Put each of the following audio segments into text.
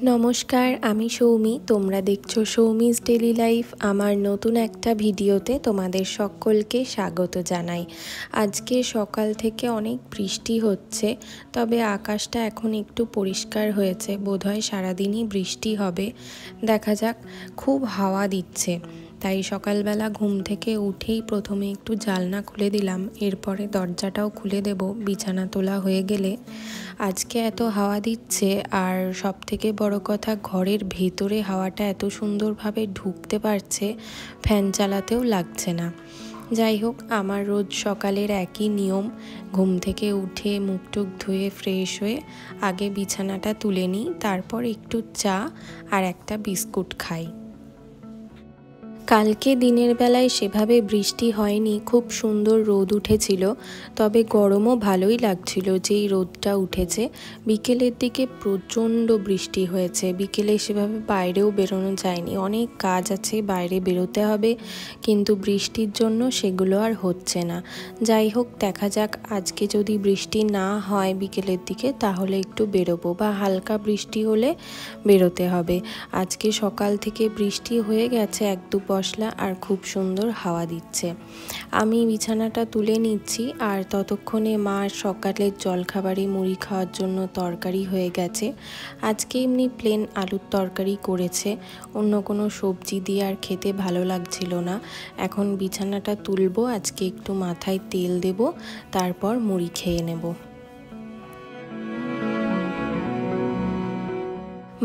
নমস্কার, আমি সৌমি। তোমরা দেখছো সৌমিস ডেলি লাইফ। আমার নতুন একটা ভিডিওতে তোমাদের সকলকে স্বাগত জানাই। আজকে সকাল থেকে অনেক বৃষ্টি হচ্ছে, তবে আকাশটা এখন একটু পরিষ্কার হয়েছে। বোধহয় সারাদিনই বৃষ্টি হবে, দেখা যাক। খুব হাওয়া দিচ্ছে, তাই সকালবেলা ঘুম থেকে উঠেই প্রথমে একটু জানলা খুলে দিলাম, এরপরে দরজাটাও খুলে দেব বিছানা তোলা হয়ে গেলে। আজকে এত হাওয়া দিচ্ছে, আর সব থেকে বড় কথা, ঘরের ভেতরে হাওয়াটা এত সুন্দরভাবে ঢুকতে পারছে, ফ্যান চালাতেও লাগছে না। যাই হোক, আমার রোজ সকালের একই নিয়ম। ঘুম থেকে উঠে মুখ টুক ধুয়ে ফ্রেশ হয়ে আগে বিছানাটা তুলে নিই, তারপর একটু চা আর একটা বিস্কুট খাই। কালকে দিনের বেলায় সেভাবে বৃষ্টি হয়নি, খুব সুন্দর রোদ উঠেছিল, তবে গরমও ভালোই লাগছিল যেই রোদটা উঠেছে। বিকেলের দিকে প্রচণ্ড বৃষ্টি হয়েছে, বিকেলে সেভাবে বাইরেও বেরোনো যায়নি। অনেক কাজ আছে, বাইরে বেরোতে হবে, কিন্তু বৃষ্টির জন্য সেগুলো আর হচ্ছে না। যাই হোক, দেখা যাক। আজকে যদি বৃষ্টি না হয় বিকেলের দিকে, তাহলে একটু বেরোবো, বা হালকা বৃষ্টি হলে বেরোতে হবে। আজকে সকাল থেকে বৃষ্টি হয়ে গেছে এক দু পশলা, আর খুব সুন্দর হাওয়া দিচ্ছে। আমি বিছানাটা তুলে নিচ্ছি, আর ততক্ষণে মা সকালের জলখাবারে মুড়ি খাওয়ার জন্য তরকারি হয়ে গেছে। আজকে এমনি প্লেন আলুর তরকারি করেছে, অন্য কোনো সবজি দিয়ে আর খেতে ভালো লাগছিল না। এখন বিছানাটা তুলবো, আজকে একটু মাথায় তেল দেব, তারপর মুড়ি খেয়ে নেব।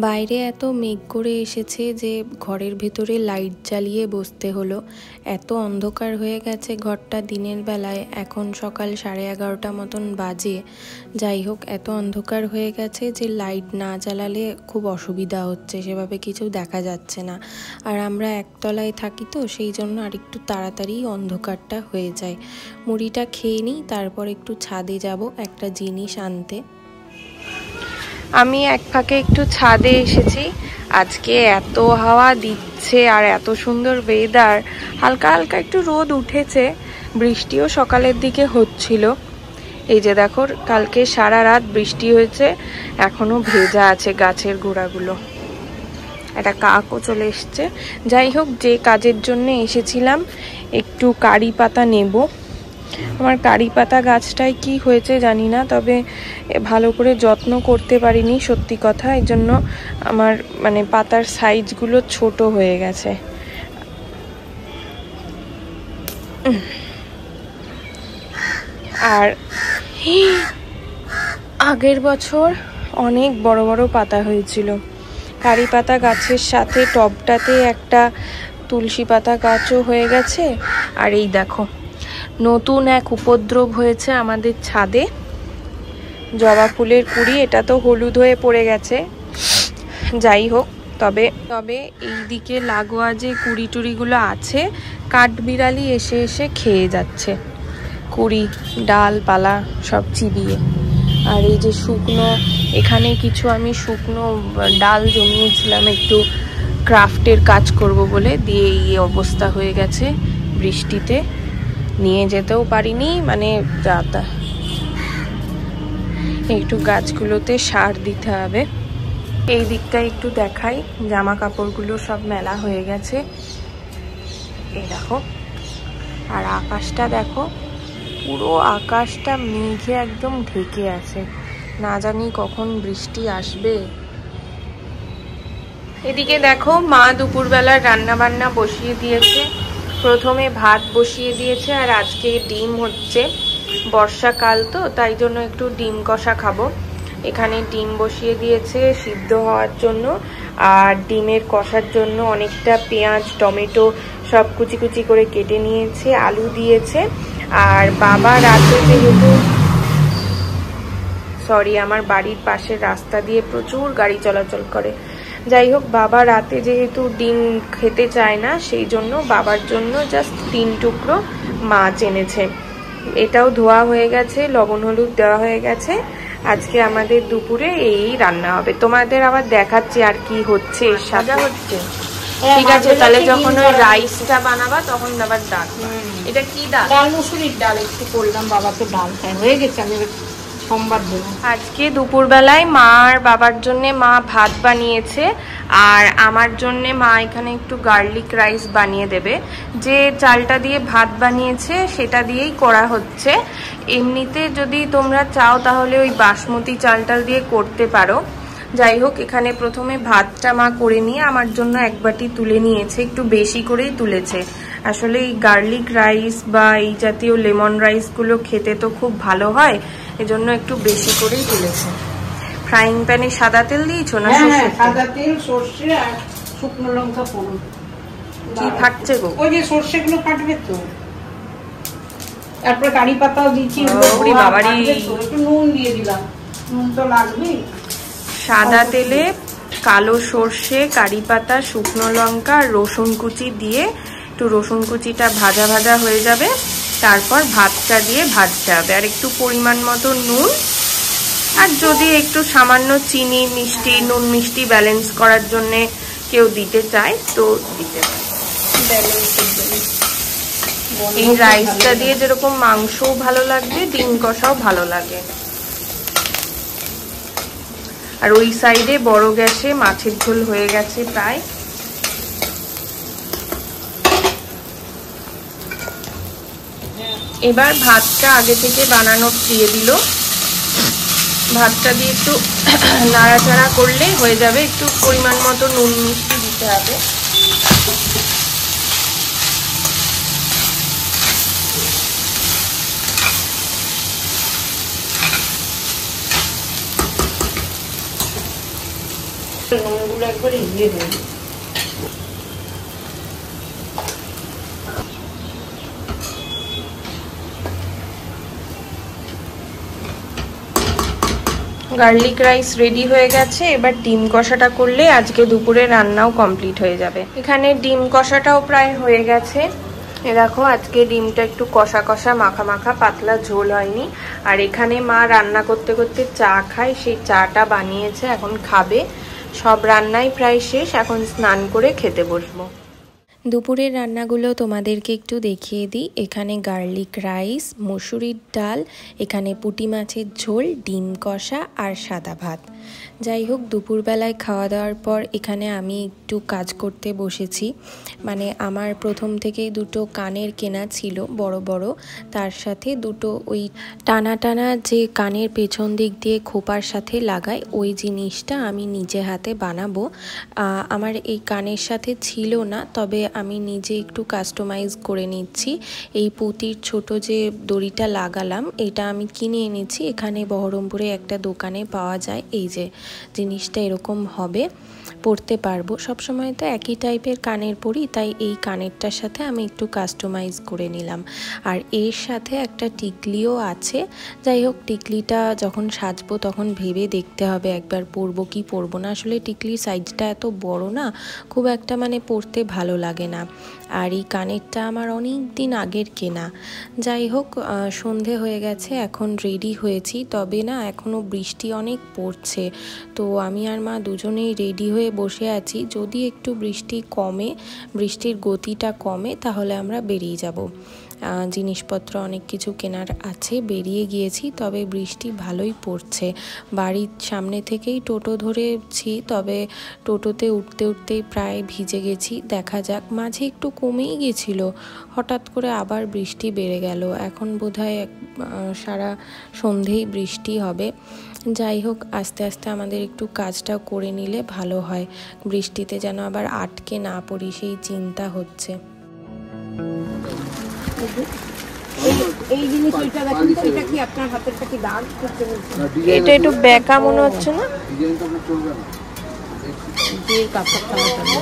বাইরে এত মেঘ করে এসেছে যে ঘরের ভেতরে লাইট জ্বালিয়ে বসতে হলো। এত অন্ধকার হয়ে গেছে ঘরটা দিনের বেলায়, এখন সকাল 11:30 মতন বাজে। যাই হোক, এত অন্ধকার হয়ে গেছে যে লাইট না জ্বালালে খুব অসুবিধা হচ্ছে, সেভাবে কিছু দেখা যাচ্ছে না। আর আমরা একতলায় থাকি তো, সেই জন্য আর একটু তাড়াতাড়ি অন্ধকারটা হয়ে যায়। মুড়িটা খেয়ে নিই, তারপর একটু ছাদে যাব একটা জিনিস আনতে। আমি এক ফাঁকে একটু ছাদে এসেছি। আজকে এত হাওয়া দিচ্ছে আর এত সুন্দর ওয়েদার, হালকা হালকা একটু রোদ উঠেছে, বৃষ্টিও সকালের দিকে হচ্ছিল। এই যে দেখো, কালকে সারা রাত বৃষ্টি হয়েছে, এখনো ভেজা আছে গাছের গোড়াগুলো। একটা কাকও চলে এসছে। যাই হোক, যে কাজের জন্য এসেছিলাম, একটু কারি পাতা নেব। আমার কারি পাতা গাছটায় কি হয়েছে জানি না, তবে ভালো করে যত্ন করতে পারিনি, সত্যি কথা। এই জন্য আমার পাতার সাইজগুলো ছোট হয়ে গেছে। আর আগের বছর অনেক বড় বড় পাতা হয়েছিল কারি পাতা গাছের সাথে। টবটাতে একটা তুলসী পাতা গাছও হয়ে গেছে। আর এই দেখো, নতুন এক উপদ্রব হয়েছে আমাদের ছাদে, জবা ফুলের কুঁড়ি। এটা তো হলুদ হয়ে পড়ে গেছে। যাই হোক, তবে এই দিকে লাগোয়া যে কুঁড়ি টুড়িগুলো আছে, কাঠবিড়ালি এসে এসে খেয়ে যাচ্ছে কুঁড়ি, ডালপালা সব চিবিয়ে। আর এই যে শুকনো, এখানে কিছু আমি শুকনো ডাল জমিয়েছিলাম একটু ক্রাফটের কাজ করব বলে, দিয়ে এই অবস্থা হয়ে গেছে। বৃষ্টিতে নিয়ে যেতেও পারিনি, যাতা। একটু গাছগুলোতে সার দিতে হবে। এই দিকটা একটু দেখাই, জামা কাপড়গুলো সব মেলা হয়ে গেছে, এই দেখো। আর আকাশটা দেখো, পুরো আকাশটা মেঘে একদম ঢেকে আছে, না জানি কখন বৃষ্টি আসবে। এদিকে দেখো, মা দুপুরবেলার রান্না বান্না বসিয়ে দিয়েছে। প্রথমে ভাত বসিয়ে দিয়েছে, আর আজকে ডিম হচ্ছে। বর্ষাকাল তো, তাই জন্য একটু ডিম কষা খাবো। এখানে ডিম বসিয়ে দিয়েছে সিদ্ধ হওয়ার জন্য, আর ডিমের কষার জন্য অনেকটা পেঁয়াজ টমেটো সব কুচি কুচি করে কেটে নিয়েছে, আলু দিয়েছে। আর বাবা রাতে যেহেতু, আমার বাড়ির পাশের রাস্তা দিয়ে প্রচুর গাড়ি চলাচল করে। যাই হোক, বাবা রাতে যেহেতু ডিম খেতে চায় না, সেই জন্য বাবার জন্য জাস্ট 3 টুকরো মাছ এনেছে। এটাও ধোয়া হয়ে গেছে, লবণ হলুদ দেওয়া হয়ে গেছে। আজকে আমাদের দুপুরে এই রান্না হবে। তোমাদের আবার দেখাচ্ছি আর কি হচ্ছে এর সাথে হচ্ছে। ঠিক আছে, তাহলে যখন ওই রাইসটা বানাবা তখন আবার ডাল। এটা কি ডাল? ডাল মুসুরির ডাল একটু করলাম, বাবা তো ডাল খায়, হয়ে গেছে। আমি সোমবার দেবো। আজকে দুপুরবেলায় মা আর বাবার জন্য মা ভাত বানিয়েছে, আর আমার জন্য মা এখানে একটু গার্লিক রাইস বানিয়ে দেবে। যে চালটা দিয়ে ভাত বানিয়েছে সেটা দিয়েই করা হচ্ছে। এমনিতে যদি তোমরা চাও তাহলে ওই বাসমতি চালটা দিয়ে করতে পারো। যাই হোক, এখানে প্রথমে ভাতটা মা করে নিয়ে আমার জন্য এক বাটি তুলে নিয়েছে, একটু বেশি করেই তুলেছে। আসলে এই গার্লিক রাইস বা এই জাতীয় লেমন রাইসগুলো খেতে তো খুব ভালো হয়, এজন্য একটু বেশি করেই তুলেছে। ফ্রাইং প্যানে সাদা তেল দিয়েছো না সরষে? সাদা তেল, সরষে আর শুকনো লঙ্কা ফোড়ন। কি ফাটছে গো? ওই যে সরষেগুলো ফাটবে তো। তারপরে কারি পাতাও দিয়েছি। একটু নুন দিয়ে দিলাম, নুন তো লাগবেই। সাদা তেলে কালো সর্ষে, কারি পাতা, শুকনো লঙ্কা আর রসুন কুচি দিয়ে একটু রসুন কুচিটা ভাজা ভাজা হয়ে যাবে, তারপর ভাতটা দিয়ে ভাজতে হবে। আর একটু পরিমাণ মতো নুন, আর যদি একটু সামান্য চিনি, মিষ্টি, নুন মিষ্টি ব্যালেন্স করার জন্য কেউ দিতে চায় তো দিতে পারে। এই রাইসটা দিয়ে যেরকম মাংসও ভালো লাগবে, ডিম কষাও ভালো লাগে। আর ওই সাইডে বড় গ্যাসে মাছের ঝোল হয়ে গেছে প্রায়। এবার ভাতটা আগে থেকে বানানো দিয়ে দিল। ভাতটা দিয়ে একটু নাড়াচাড়া করলে হয়ে যাবে। একটু পরিমাণ মতো নুন মিষ্টি দিতে হবে। নুনগুলো একবারে ইয়ে হয়ে যায়। গার্লিক রাইস রেডি হয়ে গেছে। এবার ডিম কষাটা করলে আজকে দুপুরে রান্নাও কমপ্লিট হয়ে যাবে। এখানে ডিম কষাটাও প্রায় হয়ে গেছে। এ দেখো, আজকে ডিমটা একটু কষা কষা, মাখা মাখা, পাতলা ঝোল হয়নি। আর এখানে মা রান্না করতে করতে চা খায়, সেই চাটা বানিয়েছে, এখন খাবে। সব রান্নাই প্রায় শেষ, এখন স্নান করে খেতে বসবো। দুপুরের রান্নাগুলো তোমাদেরকে একটু দেখিয়ে দিই। এখানে গার্লিক রাইস, মসুরির ডাল, এখানে পুঁটি মাছের ঝোল, ডিম কষা আর সাদা ভাত। যাই হোক, দুপুরবেলায় খাওয়া দাওয়ার পর এখানে আমি একটু কাজ করতে বসেছি। মানে আমার প্রথম থেকেই দুটো কানের কেনা ছিল বড় বড়, তার সাথে দুটো ওই টানা টানা যে কানের পেছন দিক দিয়ে খোপার সাথে লাগায় ওই জিনিসটা আমি নিজে হাতে বানাবো। আমার এই কানের সাথে ছিল না, তবে আমি নিজে একটু কাস্টমাইজ করে নিচ্ছি। এই পুঁতির ছোট যে দড়িটা লাগালাম, এটা আমি কিনে এনেছি, এখানে বহরমপুরে একটা দোকানে পাওয়া যায়। এই যে জিনিসটা এরকম হবে, পরতে পারবো। সবসময় তো একই টাইপের কানের পরি, তাই এই কানেরটার সাথে আমি একটু কাস্টমাইজ করে নিলাম। আর এর সাথে একটা টিকলিও আছে। যাই হোক, টিকলিটা যখন সাজবো তখন ভেবে দেখতে হবে একবার পরবো কি পরবো না। আসলে টিকলির সাইজটা এত বড় না, খুব একটা মানে পরতে ভালো লাগে না। আর এই কানেরটা আমার অনেক দিন আগের কেনা। যাই হোক, সন্ধে হয়ে গেছে, এখন রেডি হয়েছি, তবে না এখনও বৃষ্টি অনেক পড়ছে। তো আমি আর মা দুজনেই রেডি হয়ে বসে আছি। যদি একটু বৃষ্টি কমে, বৃষ্টির গতিটা কমে, তাহলে আমরা বেরিয়ে যাব। জিনিসপত্র অনেক কিছু কেনার আছে, বেরিয়ে গিয়েছি, তবে বৃষ্টি ভালোই পড়ছে। বাড়ির সামনে থেকেই টোটো ধরেছি, তবে টোটোতে উঠতে উঠতেই প্রায় ভিজে গেছি। দেখা যাক, মাঝে একটু কমেই গেছিল, হঠাৎ করে আবার বৃষ্টি বেড়ে গেল। এখন বোধহয় সারা সন্ধেই বৃষ্টি হবে। যাই হোক, আস্তে আস্তে আমাদের একটু কাজটা করে নিলে ভালো হয়, বৃষ্টিতে যেন আবার আটকে না পড়ি সেই চিন্তা হচ্ছে। এই জিনিস ওইটা দেখুন তো, এটা কি আপনার হাতের কাছে দাগ করতে হচ্ছে? এটা একটু বেঁকা মনে হচ্ছে না? দিয়ে কাপড়টা লাগানো।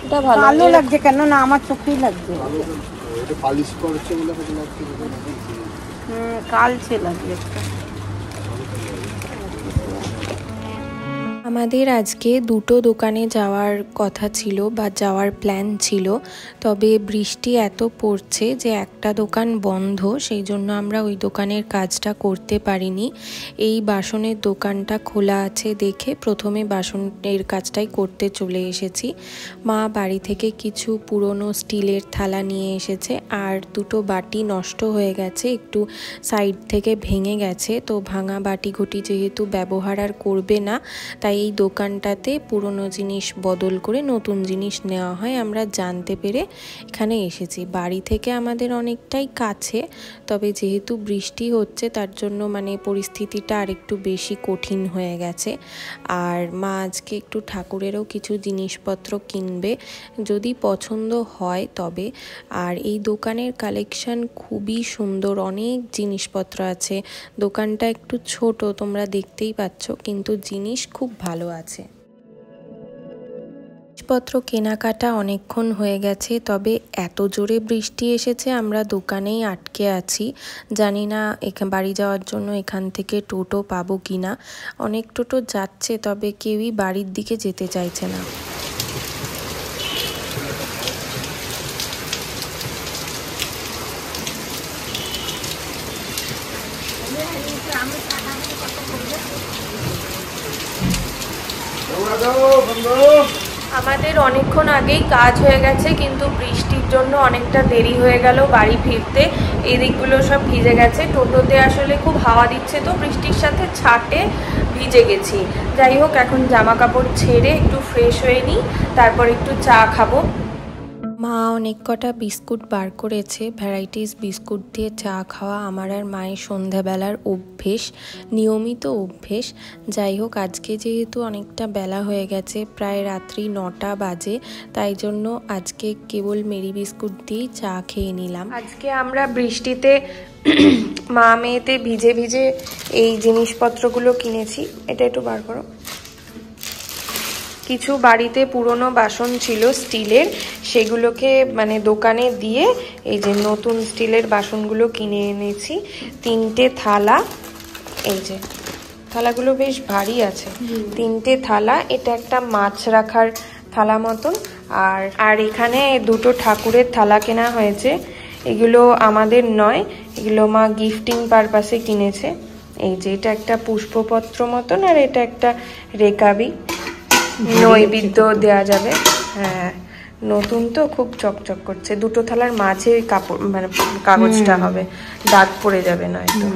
এটা ভালো লাগছে কেন না, আমার চোখেই লাগছে। কালচে লাগছে। আমাদের আজকে দুটো দোকানে যাওয়ার কথা ছিল বা যাওয়ার প্ল্যান ছিল, তবে বৃষ্টি এত পড়ছে যে একটা দোকান বন্ধ, সেই জন্য আমরা ওই দোকানের কাজটা করতে পারিনি। এই বাসনের দোকানটা খোলা আছে দেখে প্রথমে বাসনের কাজটাই করতে চলে এসেছি। মা বাড়ি থেকে কিছু পুরনো স্টিলের থালা নিয়ে এসেছে, আর দুটো বাটি নষ্ট হয়ে গেছে, একটু সাইড থেকে ভেঙে গেছে। তো ভাঙা বাটি ঘটি যেহেতু ব্যবহার আর করবে না, তাই এই দোকানটাতে পুরনো জিনিস বদল করে নতুন জিনিস নেওয়া হয় আমরা জানতে পেরে এখানে এসেছি। বাড়ি থেকে আমাদের অনেকটাই কাছে, তবে যেহেতু বৃষ্টি হচ্ছে তার জন্য পরিস্থিতিটা আর একটু বেশি কঠিন হয়ে গেছে। আর মা আজকে একটু ঠাকুরেরও কিছু জিনিসপত্র কিনবে, যদি পছন্দ হয় তবে। আর এই দোকানের কালেকশন খুবই সুন্দর, অনেক জিনিসপত্র আছে। দোকানটা একটু ছোট, তোমরা দেখতেই পাচ্ছ, কিন্তু জিনিস খুব ভালো আছে। জিনিসপত্র কেনাকাটা অনেকক্ষণ হয়ে গেছে, তবে এত জোরে বৃষ্টি এসেছে আমরা দোকানেই আটকে আছি। জানি না বাড়ি যাওয়ার জন্য এখান থেকে টোটো পাবো কিনা। অনেক টোটো যাচ্ছে, তবে কেউই বাড়ির দিকে যেতে চাইছে না। আমাদের অনেকক্ষণ আগেই কাজ হয়ে গেছে, কিন্তু বৃষ্টির জন্য অনেকটা দেরি হয়ে গেল বাড়ি ফিরতে। এই দিকগুলো সব ভিজে গেছে, টোটোতে আসলে খুব হাওয়া দিচ্ছে, তো বৃষ্টির সাথে ছাটে ভিজে গেছি। যাই হোক, এখন জামা কাপড় ছেড়ে একটু ফ্রেশ হয়ে নিই, তারপর একটু চা খাবো। মা অনেক কটা বিস্কুট বার করেছে, ভ্যারাইটিস বিস্কুট দিয়ে চা খাওয়া আমার আর মায়ের সন্ধ্যাবেলার অভ্যেস, নিয়মিত অভ্যেস। যাই হোক, আজকে যেহেতু অনেকটা বেলা হয়ে গেছে, প্রায় রাত্রি 9টা বাজে, তাই জন্য আজকে কেবল মেরি বিস্কুট দিয়েই চা খেয়ে নিলাম। আজকে আমরা বৃষ্টিতে মা মেয়েতে ভিজে ভিজে এই জিনিসপত্রগুলো কিনেছি। এটা একটু বার করো। কিছু বাড়িতে পুরনো বাসন ছিল স্টিলের, সেগুলোকে দোকানে দিয়ে এই যে নতুন স্টিলের বাসনগুলো কিনে এনেছি। 3টে থালা, এই যে থালাগুলো বেশ ভারী আছে, 3টে থালা। এটা একটা মাছ রাখার থালা মতন। আর এখানে দুটো ঠাকুরের থালা কেনা হয়েছে। এগুলো আমাদের নয়, এগুলো মা গিফটিং পারপাসে কিনেছে। এই যে এটা একটা পুষ্পপত্র মতন, আর এটা একটা রেকাবি, নৈবেদ্য দেওয়া যাবে। হ্যাঁ, নতুন তো খুব চকচক করছে। দুটো থালার মাঝে কাপড় কাগজটা হবে, দাগ পড়ে যাবে নয়তো।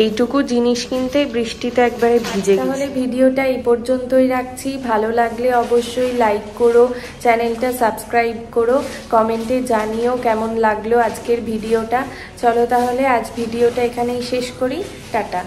এইটুকু জিনিস কিনতে বৃষ্টিতে একবারে ভিজে। তাহলে ভিডিওটা এই পর্যন্তই রাখছি। ভালো লাগলে অবশ্যই লাইক করো, চ্যানেলটা সাবস্ক্রাইব করো, কমেন্টে জানিও কেমন লাগলো আজকের ভিডিওটা। চলো তাহলে আজ ভিডিওটা এখানেই শেষ করি, টাটা।